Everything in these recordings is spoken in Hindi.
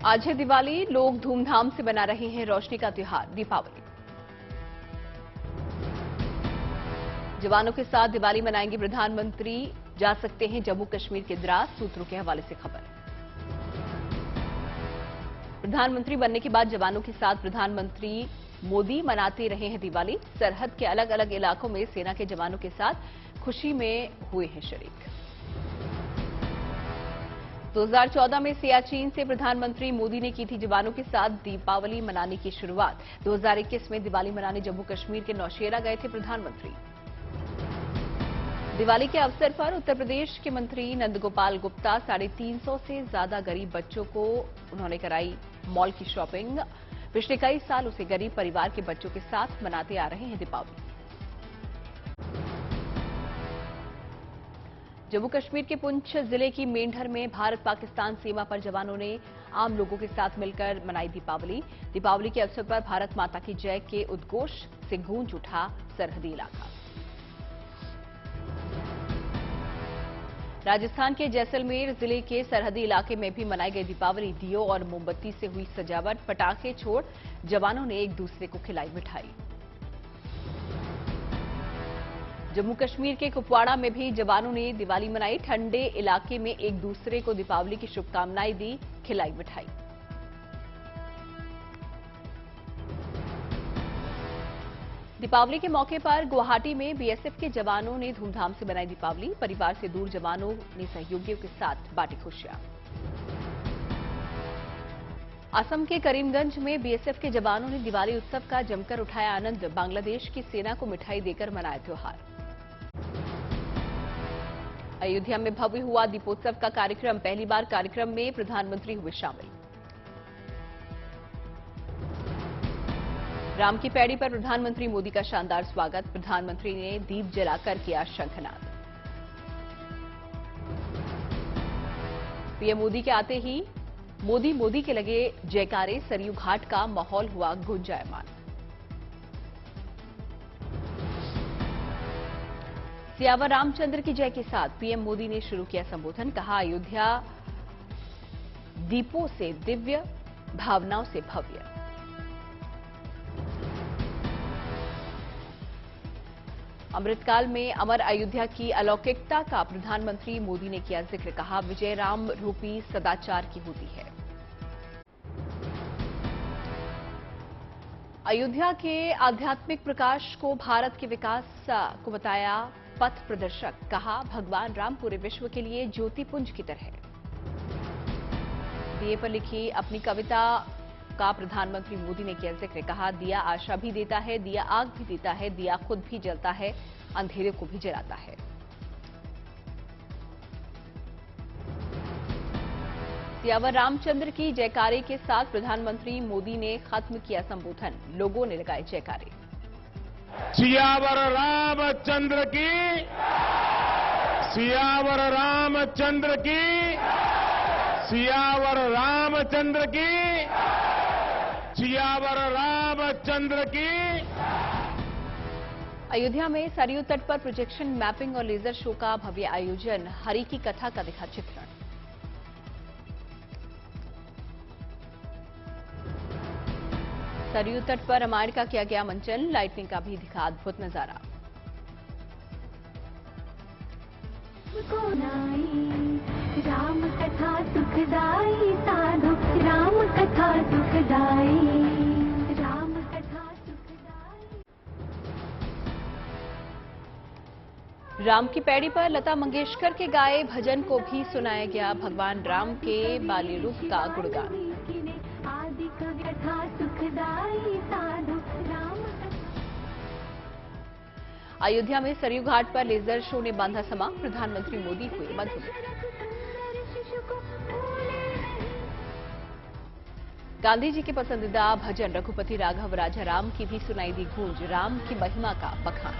आज है दिवाली, लोग धूमधाम से मना रहे हैं रोशनी का त्योहार दीपावली। जवानों के साथ दिवाली मनाएंगे प्रधानमंत्री, जा सकते हैं जम्मू कश्मीर के द्रास, सूत्रों के हवाले से खबर। प्रधानमंत्री बनने के बाद जवानों के साथ प्रधानमंत्री मोदी मनाते रहे हैं दिवाली। सरहद के अलग अलग इलाकों में सेना के जवानों के साथ खुशी में हुए हैं शरीक। 2014 में सियाचिन से प्रधानमंत्री मोदी ने की थी जवानों के साथ दीपावली मनाने की शुरुआत। 2021 में दिवाली मनाने जम्मू कश्मीर के नौशेरा गए थे प्रधानमंत्री। दिवाली के अवसर पर उत्तर प्रदेश के मंत्री नंदगोपाल गुप्ता 350 से ज्यादा गरीब बच्चों को उन्होंने कराई मॉल की शॉपिंग। पिछले कई सालों से गरीब परिवार के बच्चों के साथ मनाते आ रहे हैं दीपावली। जम्मू कश्मीर के पुंछ जिले की मेंढर में भारत पाकिस्तान सीमा पर जवानों ने आम लोगों के साथ मिलकर मनाई दीपावली। दीपावली के अवसर पर भारत माता की जय के उद्घोष से गूंज उठा सरहदी इलाका। राजस्थान के जैसलमेर जिले के सरहदी इलाके में भी मनाई गई दीपावली। दियो और मोमबत्ती से हुई सजावट, पटाखे छोड़ जवानों ने एक दूसरे को खिलाई मिठाई। जम्मू कश्मीर के कुपवाड़ा में भी जवानों ने दिवाली मनाई। ठंडे इलाके में एक दूसरे को दीपावली की शुभकामनाएं दी, खिलाई मिठाई। दीपावली के मौके पर गुवाहाटी में बीएसएफ के जवानों ने धूमधाम से मनाई दीपावली। परिवार से दूर जवानों ने सहयोगियों के साथ बांटी खुशियां। असम के करीमगंज में बीएसएफ के जवानों ने दिवाली उत्सव का जमकर उठाया आनंद। बांग्लादेश की सेना को मिठाई देकर मनाया त्योहार। अयोध्या में भव्य हुआ दीपोत्सव का कार्यक्रम। पहली बार कार्यक्रम में प्रधानमंत्री हुए शामिल। राम की पैड़ी पर प्रधानमंत्री मोदी का शानदार स्वागत। प्रधानमंत्री ने दीप जलाकर किया शंखनाद। पीएम मोदी के आते ही मोदी मोदी के लगे जयकारे। सरयू घाट का माहौल हुआ गुंजायमान। सियावर रामचंद्र की जय के साथ पीएम मोदी ने शुरू किया संबोधन। कहा, अयोध्या दीपों से दिव्य, भावनाओं से भव्य। अमृतकाल में अमर अयोध्या की अलौकिकता का प्रधानमंत्री मोदी ने किया जिक्र। कहा, विजय राम रूपी सदाचार की होती है। अयोध्या के आध्यात्मिक प्रकाश को भारत के विकास को बताया पथ प्रदर्शक। कहा, भगवान राम पूरे विश्व के लिए ज्योतिपुंज की तरह। दिए पर लिखी अपनी कविता का प्रधानमंत्री मोदी ने किया जिक्र। कहा, दिया आशा भी देता है, दिया आग भी देता है, दिया खुद भी जलता है, अंधेरे को भी जलाता है। सियावर रामचंद्र की जयकारे के साथ प्रधानमंत्री मोदी ने खत्म किया संबोधन। लोगों ने लगाए जयकारे। सियावर रामचंद्र की, सियावर रामचंद्र की, सियावर रामचंद्र की, सियावर रामचंद्र की। अयोध्या में सरयू तट पर प्रोजेक्शन मैपिंग और लेजर शो का भव्य आयोजन। हरि की कथा का दिखा चित्रण। सरयू तट पर रामायण का किया गया मंचन। लाइटनिंग का भी दिखा अद्भुत नजारा। राम कथा सुखदाई साधु, राम कथा सुखदाई, राम कथा सुखदाई। राम की पैड़ी पर लता मंगेशकर के गाए भजन को भी सुनाया गया। भगवान राम के बाली रूप का गुणगान। आदि कथा सुखदाई साधु, राम कथा। अयोध्या में सरयू घाट पर लेजर शो ने बांधा समा। प्रधानमंत्री मोदी हुए मधुर। गांधी जी के पसंदीदा भजन रघुपति राघव राजा राम की भी सुनाई दी गूंज। राम की महिमा का बखान।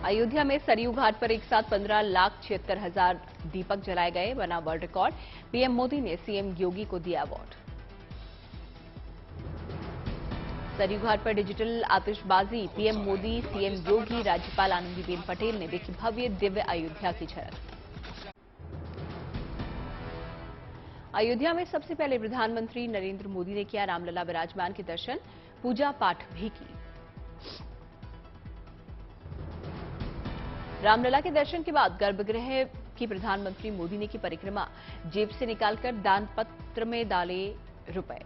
अयोध्या में सरयू घाट पर एक साथ 15,76,000 दीपक जलाए गए, बना वर्ल्ड रिकॉर्ड। पीएम मोदी ने सीएम योगी को दिया अवार्ड। सरयू घाट पर डिजिटल आतिशबाजी, पीएम मोदी, सीएम योगी, राज्यपाल आनंदीबेन पटेल ने देखी भव्य दिव्य अयोध्या की झलक। अयोध्या में सबसे पहले प्रधानमंत्री नरेंद्र मोदी ने किया रामलला विराजमान के दर्शन, पूजा पाठ भी की। रामलला के दर्शन के बाद गर्भगृह की प्रधानमंत्री मोदी ने की परिक्रमा, जेब से निकालकर दान पत्र में डाले रुपए।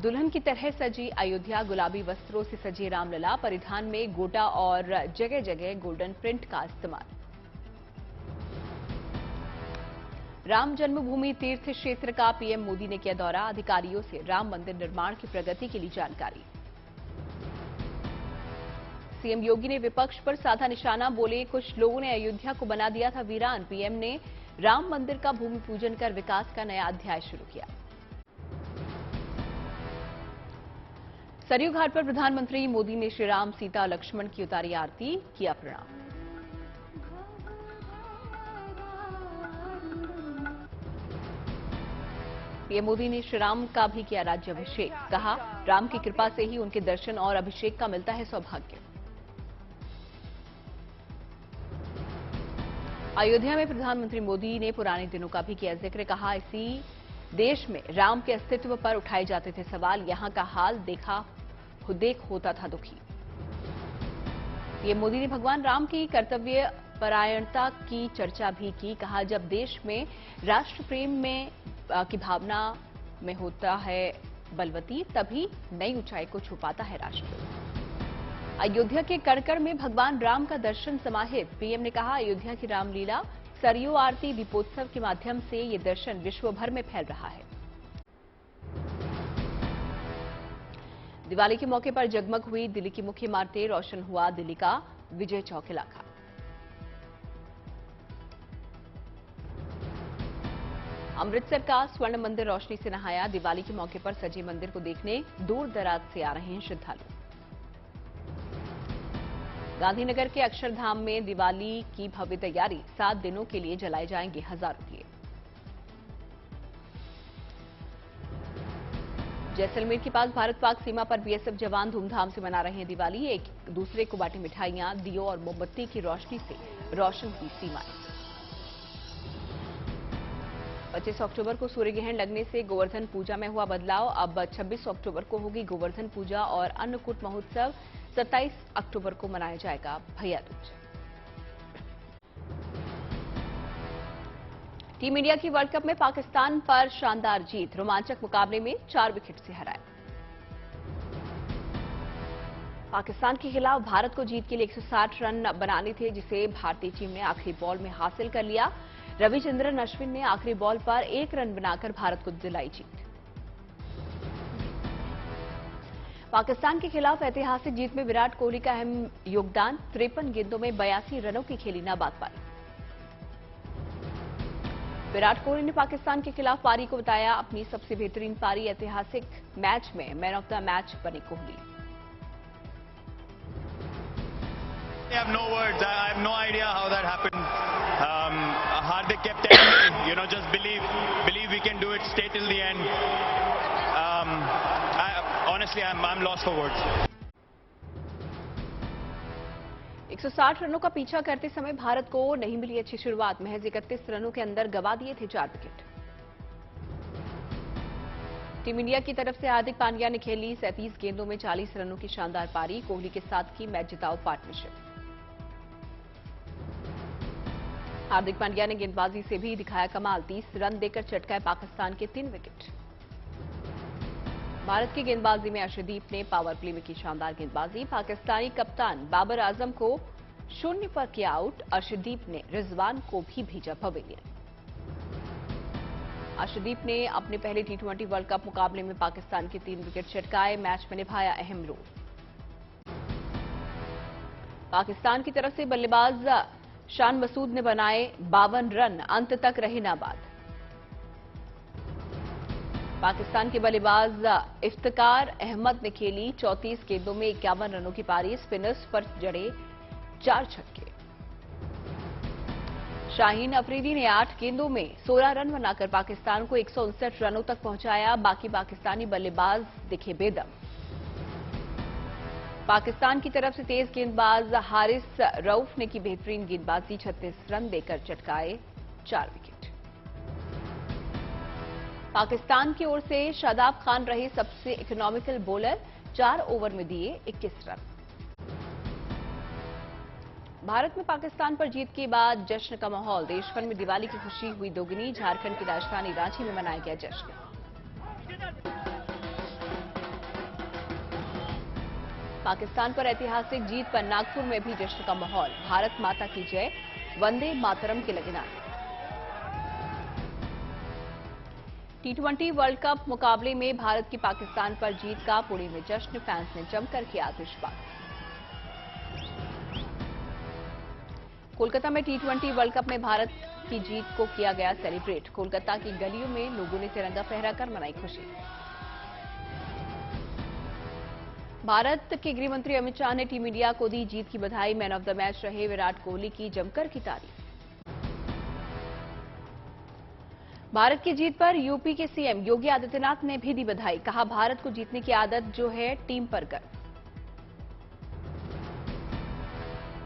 दुल्हन की तरह सजी अयोध्या, गुलाबी वस्त्रों से सजी रामलला, परिधान में गोटा और जगह जगह गोल्डन प्रिंट का इस्तेमाल। राम जन्मभूमि तीर्थ क्षेत्र का पीएम मोदी ने किया दौरा, अधिकारियों से राम मंदिर निर्माण की प्रगति के लिए जानकारी। सीएम योगी ने विपक्ष पर साधा निशाना, बोले कुछ लोगों ने अयोध्या को बना दिया था वीरान। पीएम ने राम मंदिर का भूमि पूजन कर विकास का नया अध्याय शुरू किया। सरयू घाट पर प्रधानमंत्री मोदी ने श्री राम, सीता, लक्ष्मण की उतारी आरती, किया प्रणाम। पीएम मोदी ने श्री राम का भी किया राज्याभिषेक, कहा राम की कृपा से ही उनके दर्शन और अभिषेक का मिलता है सौभाग्य। अयोध्या में प्रधानमंत्री मोदी ने पुराने दिनों का भी किया जिक्र, कहा इसी देश में राम के अस्तित्व पर उठाए जाते थे सवाल, यहां का हाल देख होता था दुखी। पीएम मोदी ने भगवान राम की कर्तव्य परायणता की चर्चा भी की, कहा जब देश में राष्ट्र प्रेम की भावना में होता है बलवती, तभी नई ऊंचाई को छू पाता है राष्ट्र। अयोध्या के कड़कड़ में भगवान राम का दर्शन समाहित, पीएम ने कहा अयोध्या की रामलीला, सरयू आरती, दीपोत्सव के माध्यम से ये दर्शन विश्व भर में फैल रहा है। दिवाली के मौके पर जगमग हुई दिल्ली की मुख्य इमारतें, रोशन हुआ दिल्ली का विजय चौक इलाका। अमृतसर का स्वर्ण मंदिर रोशनी से नहाया, दिवाली के मौके पर सजे मंदिर को देखने दूर दराज से आ रहे हैं श्रद्धालु। गांधीनगर के अक्षरधाम में दिवाली की भव्य तैयारी, 7 दिनों के लिए जलाए जाएंगे हजारों दिए। जैसलमेर के पास भारत पाक सीमा पर बीएसएफ जवान धूमधाम से मना रहे हैं दिवाली, एक दूसरे को बांटी मिठाइयां, दियों और मोमबत्ती की रोशनी से रोशन हुई सीमाएं। 25 अक्टूबर को सूर्य ग्रहण लगने से गोवर्धन पूजा में हुआ बदलाव, अब 26 अक्टूबर को होगी गोवर्धन पूजा और अन्नकूट महोत्सव, 27 अक्टूबर को मनाया जाएगा भैया दूज। टीम इंडिया की वर्ल्ड कप में पाकिस्तान पर शानदार जीत, रोमांचक मुकाबले में 4 विकेट से हराया। पाकिस्तान के खिलाफ भारत को जीत के लिए 160 रन बनाने थे, जिसे भारतीय टीम ने आखिरी बॉल में हासिल कर लिया। रविचंद्रन अश्विन ने आखिरी बॉल पर 1 रन बनाकर भारत को दिलाई जीत। पाकिस्तान के खिलाफ ऐतिहासिक जीत में विराट कोहली का अहम योगदान, 53 गेंदों में 82 रनों की खेली नाबाद पारी। विराट कोहली ने पाकिस्तान के खिलाफ पारी को बताया अपनी सबसे बेहतरीन पारी, ऐतिहासिक मैच में मैन ऑफ द मैच बने Kohli. I have no words. I have no idea how that happened. Hardik kept telling me, just believe we can do it. Stay till the end. Honestly, I'm lost for words. 160 रनों का पीछा करते समय भारत को नहीं मिली अच्छी शुरुआत, महज 31 रनों के अंदर गंवा दिए थे 4 विकेट। टीम इंडिया की तरफ से हार्दिक पांड्या ने खेली 37 गेंदों में 40 रनों की शानदार पारी, कोहली के साथ की मैच जिताओ पार्टनरशिप। हार्दिक पांड्या ने गेंदबाजी से भी दिखाया कमाल, 30 रन देकर चटकाए पाकिस्तान के 3 विकेट। भारत की गेंदबाजी में अर्शदीप ने पावर प्ले में की शानदार गेंदबाजी, पाकिस्तानी कप्तान बाबर आजम को 0 पर किया आउट, अर्शदीप ने रिजवान को भी भेजा पवेलियन। अर्शदीप ने अपने पहले T20 वर्ल्ड कप मुकाबले में पाकिस्तान के 3 विकेट चटकाए, मैच में निभाया अहम रोल। पाकिस्तान की तरफ से बल्लेबाज शान मसूद ने बनाए 52 रन, अंत तक रहे नाबाद। पाकिस्तान के बल्लेबाज इफ्तिकार अहमद ने खेली 34 गेंदों में 51 रनों की पारी, स्पिनर्स पर जड़े 4 छक्के। शाहीन अफरीदी ने 8 गेंदों में 16 रन बनाकर पाकिस्तान को 159 रनों तक पहुंचाया। बाकी पाकिस्तानी बल्लेबाज दिखे बेदम। पाकिस्तान की तरफ से तेज गेंदबाज हारिस रऊफ ने की बेहतरीन गेंदबाजी, 36 रन देकर चटकाए 4 विकेट। पाकिस्तान की ओर से शादाब खान रहे सबसे इकोनॉमिकल बॉलर, 4 ओवर में दिए 21 रन। भारत में पाकिस्तान पर जीत के बाद जश्न का माहौल। देश भर में दिवाली की खुशी हुई दोगुनी। झारखंड की राजधानी रांची में मनाया गया जश्न। पाकिस्तान पर ऐतिहासिक जीत पर नागपुर में भी जश्न का माहौल। भारत माता की जय, वंदे मातरम के लगे नारे। T20 वर्ल्ड कप मुकाबले में भारत की पाकिस्तान पर जीत का पुणे में जश्न। फैंस ने जमकर किया आतिशबाजी। कोलकाता में T20 वर्ल्ड कप में भारत की जीत को किया गया सेलिब्रेट। कोलकाता की गलियों में लोगों ने तिरंगा फहराकर मनाई खुशी। भारत के गृह मंत्री अमित शाह ने टीम इंडिया को दी जीत की बधाई। मैन ऑफ द मैच रहे विराट कोहली की जमकर की तारीफ। भारत की जीत पर यूपी के सीएम योगी आदित्यनाथ ने भी दी बधाई। कहा, भारत को जीतने की आदत जो है, टीम पर गर्व।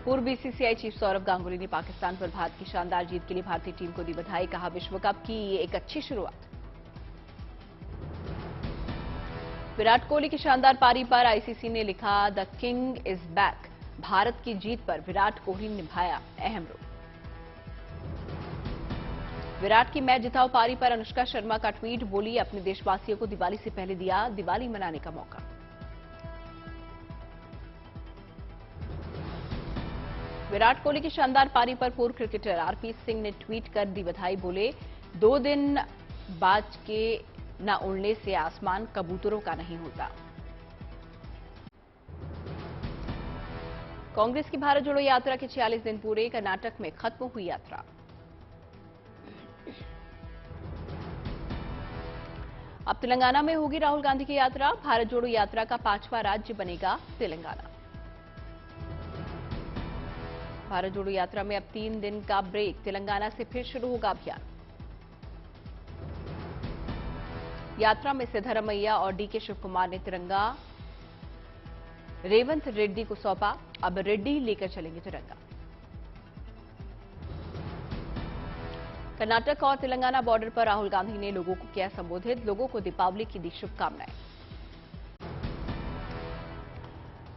पूर्व बीसीसीआई चीफ सौरव गांगुली ने पाकिस्तान पर भारत की शानदार जीत के लिए भारतीय टीम को दी बधाई। कहा, विश्व कप की ये एक अच्छी शुरुआत। विराट कोहली की शानदार पारी पर आईसीसी ने लिखा, the king is back. Bharat की जीत पर विराट कोहली ने निभाया अहम रोल। विराट की मैच जिताओ पारी पर अनुष्का शर्मा का ट्वीट। बोली, अपने देशवासियों को दिवाली से पहले दिया दिवाली मनाने का मौका। विराट कोहली की शानदार पारी पर पूर्व क्रिकेटर आरपी सिंह ने ट्वीट कर दी बधाई। बोले, 2 दिन बाज के न उड़ने से आसमान कबूतरों का नहीं होता। कांग्रेस की भारत जोड़ो यात्रा के 46 दिन पूरे। कर्नाटक में खत्म हुई यात्रा। अब तेलंगाना में होगी राहुल गांधी की यात्रा। भारत जोड़ो यात्रा का 5वां राज्य बनेगा तेलंगाना। भारत जोड़ो यात्रा में अब 3 दिन का ब्रेक। तेलंगाना से फिर शुरू होगा अभियान। यात्रा में सिद्धरमैया और डीके शिवकुमार ने तिरंगा रेवंत रेड्डी को सौंपा। अब रेड्डी लेकर चलेंगे तिरंगा। कर्नाटक और तेलंगाना बॉर्डर पर राहुल गांधी ने लोगों को किया संबोधित। लोगों को दीपावली की दी शुभकामनाएं।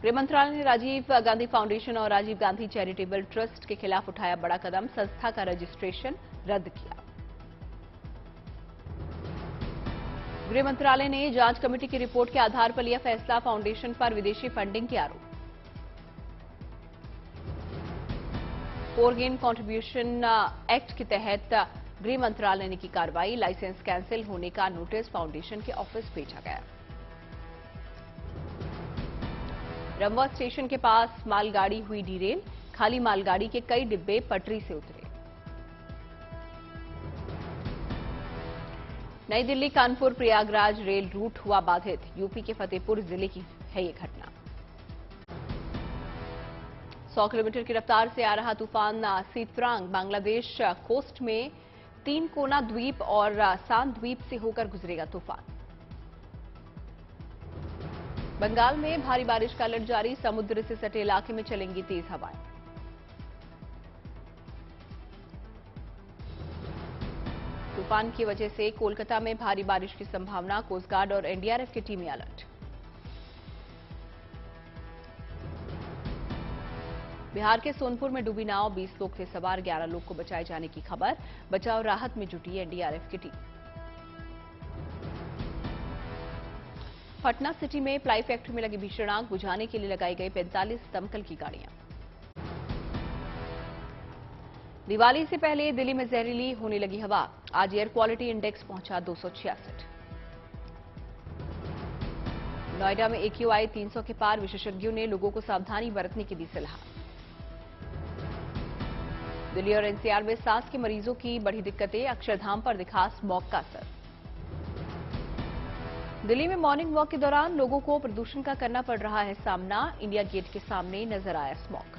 गृह मंत्रालय ने राजीव गांधी फाउंडेशन और राजीव गांधी चैरिटेबल ट्रस्ट के खिलाफ उठाया बड़ा कदम। संस्था का रजिस्ट्रेशन रद्द किया। गृह मंत्रालय ने जांच कमेटी की रिपोर्ट के आधार पर लिया फैसला। फाउंडेशन पर विदेशी फंडिंग के आरोप। फोरगेन कंट्रीब्यूशन एक्ट के तहत गृह मंत्रालय ने की कार्रवाई। लाइसेंस कैंसिल होने का नोटिस फाउंडेशन के ऑफिस भेजा गया। रमवा स्टेशन के पास मालगाड़ी हुई डीरेल। खाली मालगाड़ी के कई डिब्बे पटरी से उतरे। नई दिल्ली कानपुर प्रयागराज रेल रूट हुआ बाधित। यूपी के फतेहपुर जिले की है ये घटना। 100 किलोमीटर की रफ्तार से आ रहा तूफान सीतरांग बांग्लादेश कोस्ट में 3 कोना द्वीप और सांद द्वीप से होकर गुजरेगा तूफान। बंगाल में भारी बारिश का अलर्ट जारी। समुद्र से सटे इलाके में चलेंगी तेज हवाएं। तूफान की वजह से कोलकाता में भारी बारिश की संभावना। कोस्ट गार्ड और एनडीआरएफ की टीमें अलर्ट। बिहार के सोनपुर में डूबी नाव, 20 लोग थे सवार, 11 लोग को बचाए जाने की खबर। बचाव राहत में जुटी एनडीआरएफ की टीम। पटना सिटी में प्लाई फैक्ट्री में लगी भीषण आग। बुझाने के लिए लगाई गई 45 दमकल की गाड़ियां। दिवाली से पहले दिल्ली में जहरीली होने लगी हवा। आज एयर क्वालिटी इंडेक्स पहुंचा 266। नोएडा में AQI 300 के पार। विशेषज्ञों ने लोगों को सावधानी बरतने की दी सलाह। दिल्ली और एनसीआर में सांस के मरीजों की बढ़ी दिक्कतें। अक्षरधाम पर दिखा स्मॉग का असर। दिल्ली में मॉर्निंग वॉक के दौरान लोगों को प्रदूषण का करना पड़ रहा है सामना। इंडिया गेट के सामने नजर आया स्मॉग।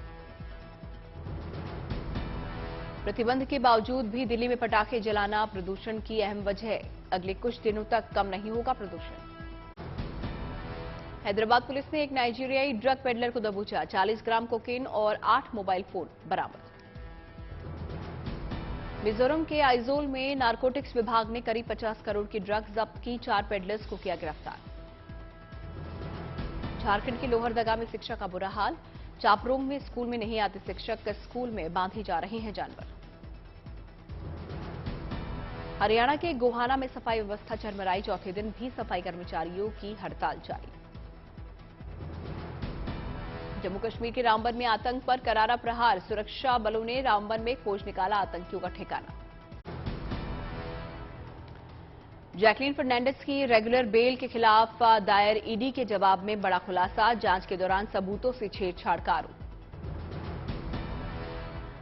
प्रतिबंध के बावजूद भी दिल्ली में पटाखे जलाना प्रदूषण की अहम वजह। अगले कुछ दिनों तक कम नहीं होगा प्रदूषण। हैदराबाद पुलिस ने एक नाइजीरियाई ड्रग पेडलर को दबोचा। 40 ग्राम कोकेन और 8 मोबाइल फोन बरामद। मिजोरम के आइजोल में नारकोटिक्स विभाग ने करीब 50 करोड़ की ड्रग्स जब्त की। 4 पेडलर्स को किया गिरफ्तार। झारखंड के लोहरदगा में शिक्षा का बुरा हाल। चापरोंग में स्कूल में नहीं आते शिक्षक, स्कूल में बांधे जा रहे हैं जानवर। हरियाणा के गोहाना में सफाई व्यवस्था चरमराई। चौथे दिन भी सफाई कर्मचारियों की हड़ताल जारी। जम्मू कश्मीर के रामबन में आतंक पर करारा प्रहार। सुरक्षा बलों ने रामबन में खोज निकाला आतंकियों का ठिकाना। जैकलीन फर्नांडिस की रेगुलर बेल के खिलाफ दायर ईडी के जवाब में बड़ा खुलासा। जांच के दौरान सबूतों से छेड़छाड़ का आरोप।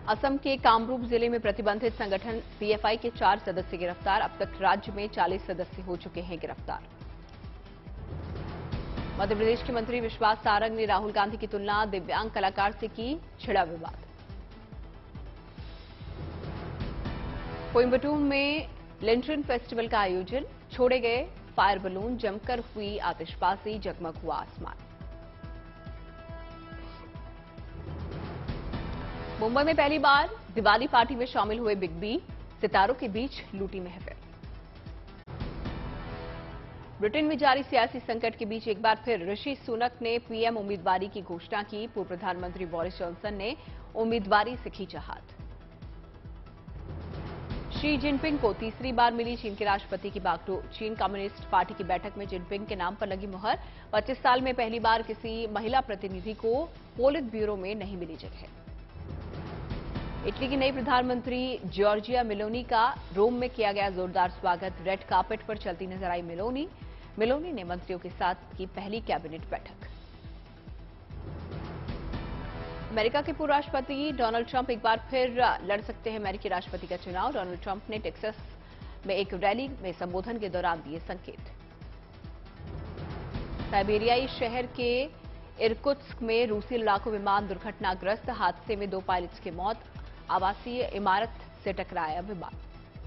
असम के कामरूप जिले में प्रतिबंधित संगठन पीएफआई के 4 सदस्य गिरफ्तार। अब तक राज्य में 40 सदस्य हो चुके हैं गिरफ्तार। मध्य प्रदेश के मंत्री विश्वास सारंग ने राहुल गांधी की तुलना दिव्यांग कलाकार से की, छिड़ा विवाद। कोयम्बटूर में लेंट्रिन फेस्टिवल का आयोजन। छोड़े गए फायर बलून, जमकर हुई आतिशबाजी, जगमग हुआ आसमान। मुंबई में पहली बार दिवाली पार्टी में शामिल हुए बिग बी। सितारों के बीच लूटी महफिल। ब्रिटेन में जारी सियासी संकट के बीच एक बार फिर ऋषि सुनक ने पीएम उम्मीदवारी की घोषणा की। पूर्व प्रधानमंत्री बोरिस जॉनसन ने उम्मीदवारी से खींचा हाथ। शी जिनपिंग को तीसरी बार मिली चीन के राष्ट्रपति की बागडोर। चीन कम्युनिस्ट पार्टी की बैठक में जिनपिंग के नाम पर लगी मुहर। 25 साल में पहली बार किसी महिला प्रतिनिधि को पोलित ब्यूरो में नहीं मिली जगह। इटली की नई प्रधानमंत्री जॉर्जिया मेलोनी का रोम में किया गया जोरदार स्वागत। रेड कार्पेट पर चलती नजर आई मेलोनी। मेलोनी ने मंत्रियों के साथ की पहली कैबिनेट बैठक। अमेरिका के पूर्व राष्ट्रपति डोनाल्ड ट्रंप एक बार फिर लड़ सकते हैं अमेरिकी राष्ट्रपति का चुनाव। डोनाल्ड ट्रंप ने टेक्सास में एक रैली में संबोधन के दौरान दिए संकेत। साइबेरियाई शहर के इरकुत्स्क में रूसी लड़ाकू विमान दुर्घटनाग्रस्त। हादसे में 2 पायलट्स की मौत। आवासीय इमारत से टकराया विमान।